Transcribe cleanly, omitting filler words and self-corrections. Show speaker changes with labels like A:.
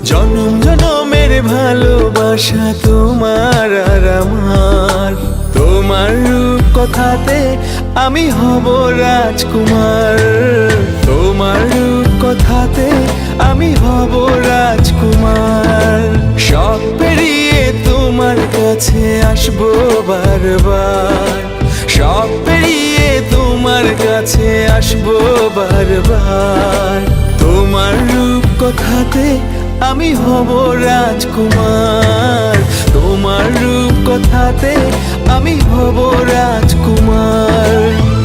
A: জনম জনমের ভালোবাসা তোমার আর আমার, তোমার রূপ কথাতে আমি হব রাজকুমার, তোমার রূপ কথাতে আমি হব রাজকুমার। সব পেরিয়ে তোমার কাছে আসবো বারবার, সব পেরিয়ে তোমার কাছে আসবো বারবার। তোমার রূপ কথাতে আমি হব রাজকুমার, তোমার রূপ কথাতে আমি হব রাজকুমার।